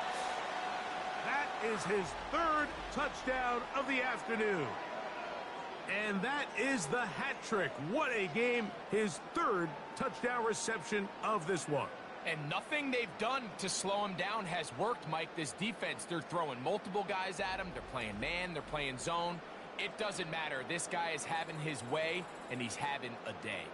That is his 3rd touchdown of the afternoon. And that is the hat trick. What a game. His 3rd touchdown reception of this one. And nothing they've done to slow him down has worked, Mike. This defense, they're throwing multiple guys at him. They're playing man. They're playing zone. It doesn't matter. This guy is having his way, and he's having a day.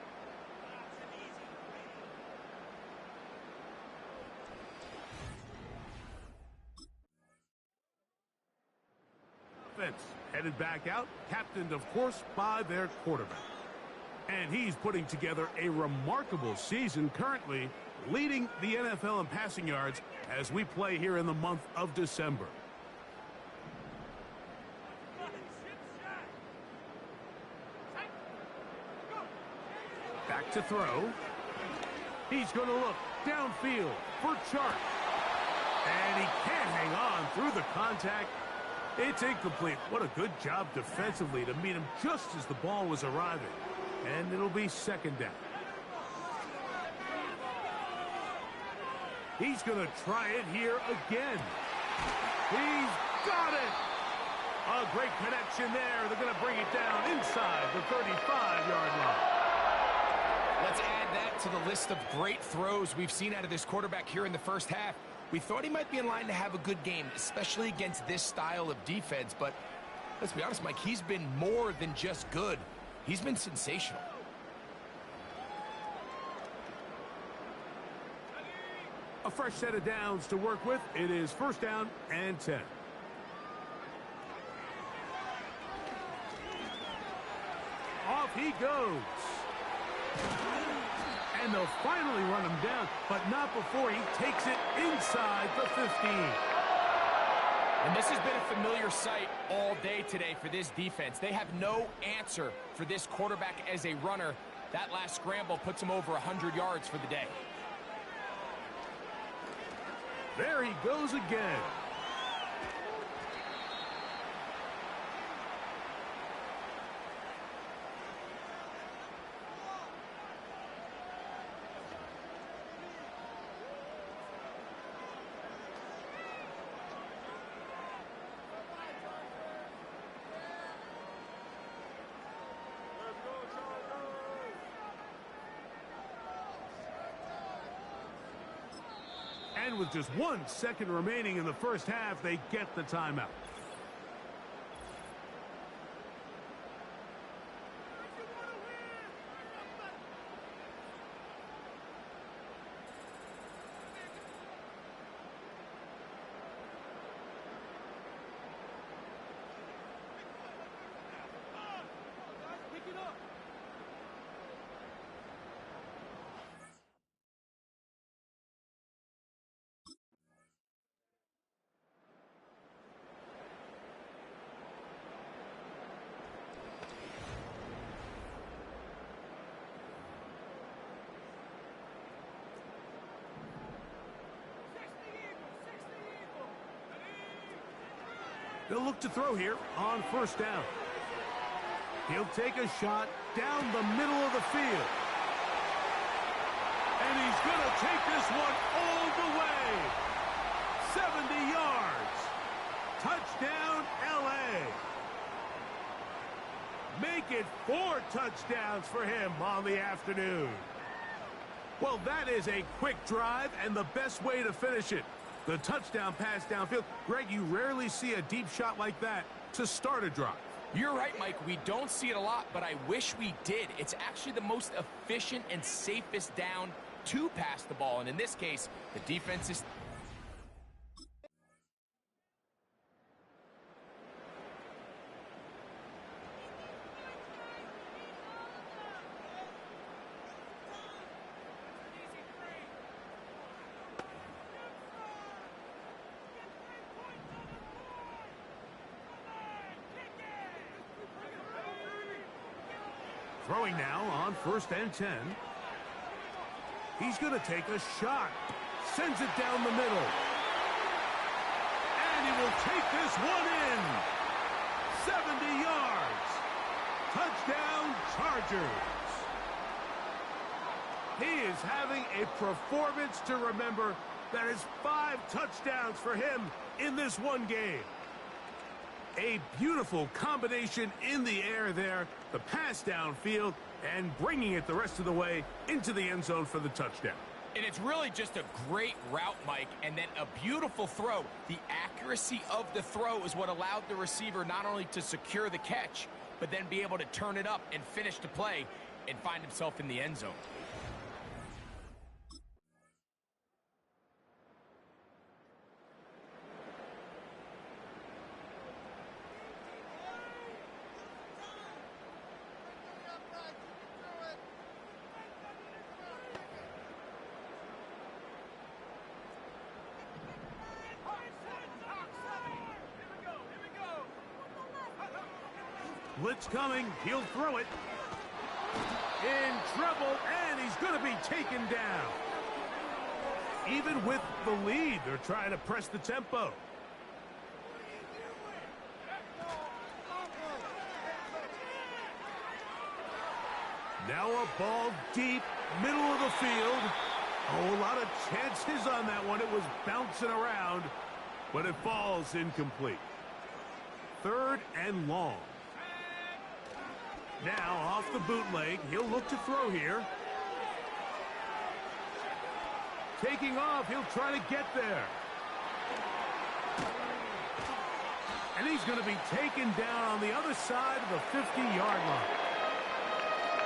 Offense headed back out, captained, of course, by their quarterback. And he's putting together a remarkable season currently, leading the NFL in passing yards as we play here in the month of December. Back to throw. He's going to look downfield for Chark. And he can't hang on through the contact. It's incomplete. What a good job defensively to meet him just as the ball was arriving. And it'll be second down. He's going to try it here again. He's got it. A great connection there. They're going to bring it down inside the 35-yard line. Let's add that to the list of great throws we've seen out of this quarterback here in the first half. We thought he might be in line to have a good game, especially against this style of defense, but let's be honest, Mike, he's been more than just good. He's been sensational. A fresh set of downs to work with. It is first down and 10. Off he goes. And they'll finally run him down, but not before he takes it inside the 15. And this has been a familiar sight all day today for this defense. They have no answer for this quarterback as a runner. That last scramble puts him over 100 yards for the day. There he goes again. And with just 1 second remaining in the first half, they get the timeout. They'll look to throw here on first down. He'll take a shot down the middle of the field. And he's going to take this one all the way. 70 yards. Touchdown, L.A. Make it 4 touchdowns for him on the afternoon. Well, that is a quick drive and the best way to finish it. The touchdown pass downfield. Greg, you rarely see a deep shot like that to start a drive. You're right, Mike. We don't see it a lot, but I wish we did. It's actually the most efficient and safest down to pass the ball. And in this case, the defense is... Throwing now on first and 10. He's going to take a shot. Sends it down the middle. And he will take this one in. 70 yards. Touchdown, Chargers. He is having a performance to remember. That is 5 touchdowns for him in this one game. A beautiful combination in the air there, the pass downfield, and bringing it the rest of the way into the end zone for the touchdown. And it's really just a great route, Mike, and then a beautiful throw. The accuracy of the throw is what allowed the receiver not only to secure the catch, but then be able to turn it up and finish the play and find himself in the end zone. Blitz coming. He'll throw it. In trouble, and he's going to be taken down. Even with the lead, they're trying to press the tempo. Now a ball deep, middle of the field. Oh, a lot of chances on that one. It was bouncing around, but it falls incomplete. 3rd and long. Now off the bootleg, he'll look to throw here. Taking off, he'll try to get there. And he's going to be taken down on the other side of the 50-yard line.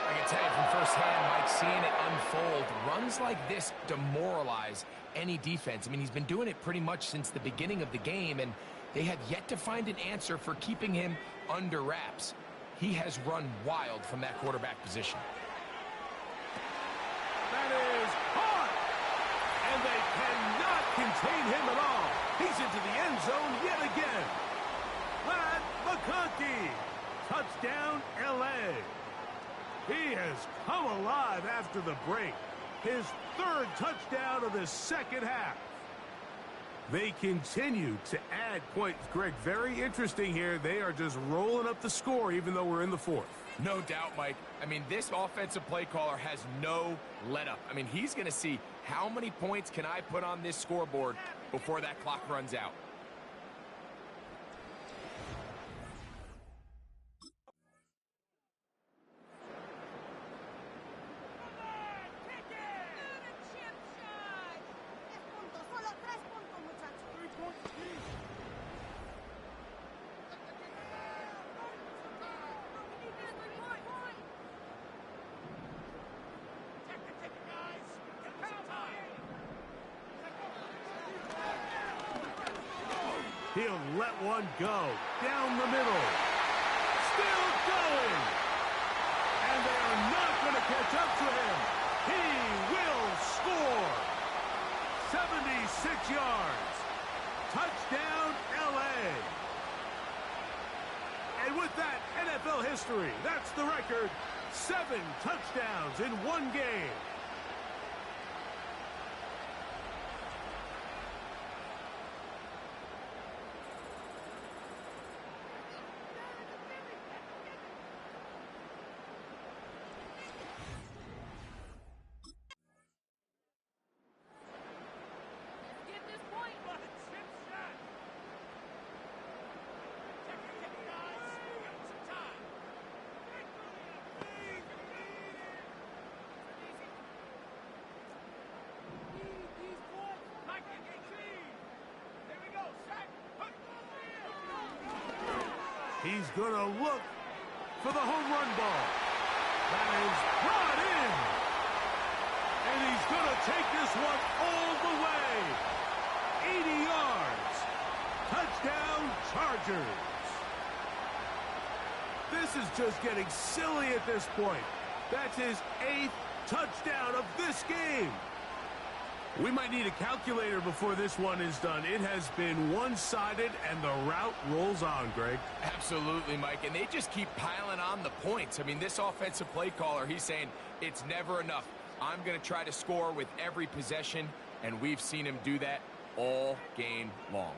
I can tell you from firsthand, Mike, seeing it unfold, runs like this demoralize any defense. I mean, he's been doing it pretty much since the beginning of the game, and they have yet to find an answer for keeping him under wraps. He has run wild from that quarterback position. That is hard. And they cannot contain him at all. He's into the end zone yet again. Matt McConkey. Touchdown, L.A. He has come alive after the break. His third touchdown of the second half. They continue to add points. Greg, very interesting here. They are just rolling up the score even though we're in the fourth. No doubt, Mike. I mean, this offensive play caller has no let-up. I mean, he's going to see how many points can I put on this scoreboard before that clock runs out. He'll let one go down the middle. Still going. And they are not going to catch up to him. He will score. 76 yards. Touchdown, L.A. And with that, NFL history, that's the record. 7 touchdowns in one game. He's going to look for the home run ball. That is brought in. And he's going to take this one all the way. 80 yards. Touchdown, Chargers. This is just getting silly at this point. That's his 8th touchdown of this game. We might need a calculator before this one is done. It has been one-sided, and the route rolls on, Greg. Absolutely, Mike, and they just keep piling on the points. I mean, this offensive play caller, he's saying it's never enough. I'm going to try to score with every possession, and we've seen him do that all game long.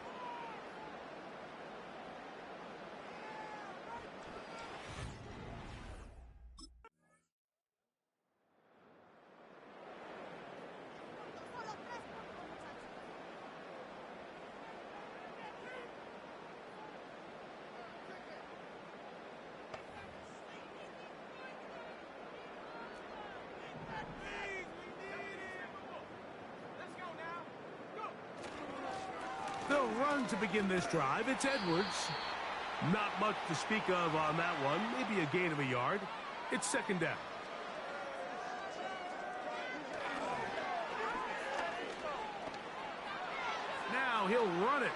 They'll run to begin this drive. It's Edwards. Not much to speak of on that one. Maybe a gain of a yard. It's second down. Now he'll run it.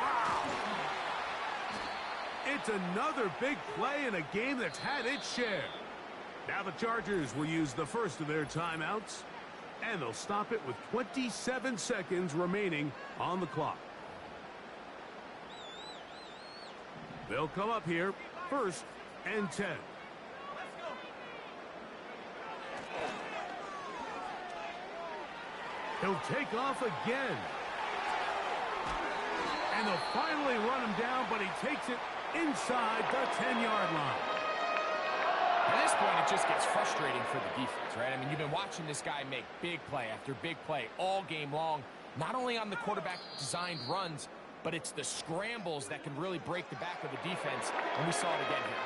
Wow. It's another big play in a game that's had its share. Now the Chargers will use the first of their timeouts. And they'll stop it with 27 seconds remaining on the clock. They'll come up here, 1st and 10. He'll take off again. And they'll finally run him down, but he takes it inside the 10-yard line. At this point, it just gets frustrating for the defense, right? I mean, you've been watching this guy make big play after big play all game long, not only on the quarterback-designed runs, but it's the scrambles that can really break the back of the defense, and we saw it again here.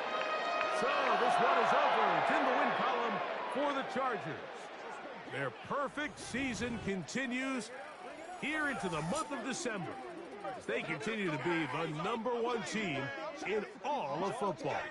So this one is over. It's in the win column, for the Chargers. Their perfect season continues here into the month of December, as they continue to be the #1 team in all of football.